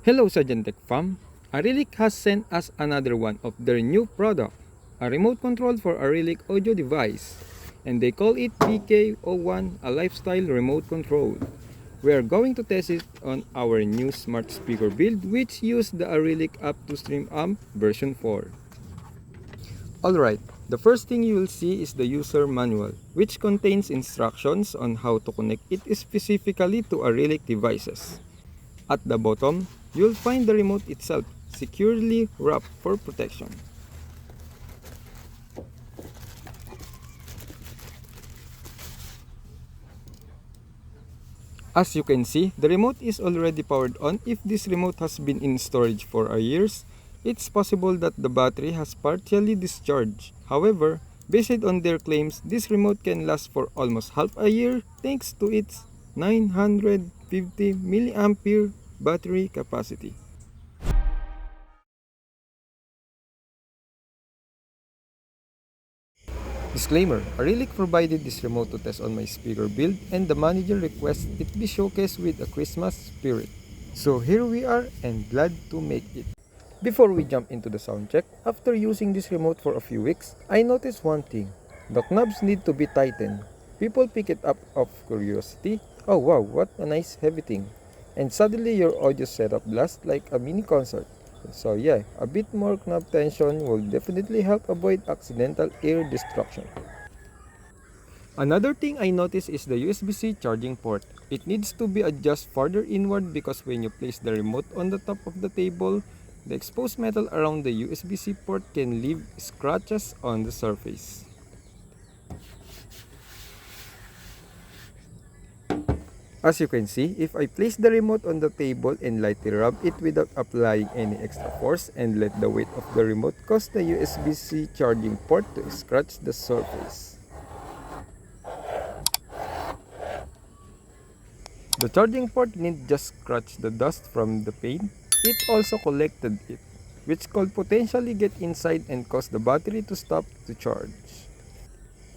Hello SeganTech fam! Arylic has sent us another one of their new product, a remote control for Arylic audio device, and they call it BK01 a Lifestyle remote control. We are going to test it on our new smart speaker build which uses the Arylic Up2Stream Amp version 4. Alright, the first thing you will see is the user manual, which contains instructions on how to connect it specifically to Arylic devices. At the bottom, you'll find the remote itself securely wrapped for protection. As you can see, the remote is already powered on. If this remote has been in storage for a years, it's possible that the battery has partially discharged. However, based on their claims, this remote can last for almost half a year thanks to its 950 mAh battery capacity. Disclaimer, Arylic provided this remote to test on my speaker build and the manager requests it be showcased with a Christmas spirit. So here we are and glad to make it. Before we jump into the sound check, after using this remote for a few weeks, I noticed one thing. The knobs need to be tightened. People pick it up of curiosity. Oh wow, what a nice heavy thing. And suddenly your audio setup blasts like a mini concert. So yeah, a bit more knob tension will definitely help avoid accidental ear destruction. Another thing I noticed is the USB-C charging port. It needs to be adjusted further inward because when you place the remote on the top of the table, the exposed metal around the USB-C port can leave scratches on the surface. As you can see, if I place the remote on the table and lightly rub it without applying any extra force and let the weight of the remote cause the USB-C charging port to scratch the surface. The charging port didn't just scratch the dust from the paint, it also collected it, which could potentially get inside and cause the battery to stop to charge.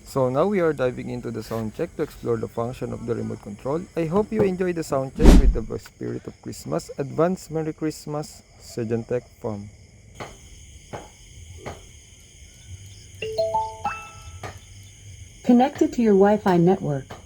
So now we are diving into the sound check to explore the function of the remote control. I hope you enjoy the sound check with the spirit of Christmas. Advance Merry Christmas, SeganTech fam. Connected to your Wi-Fi network.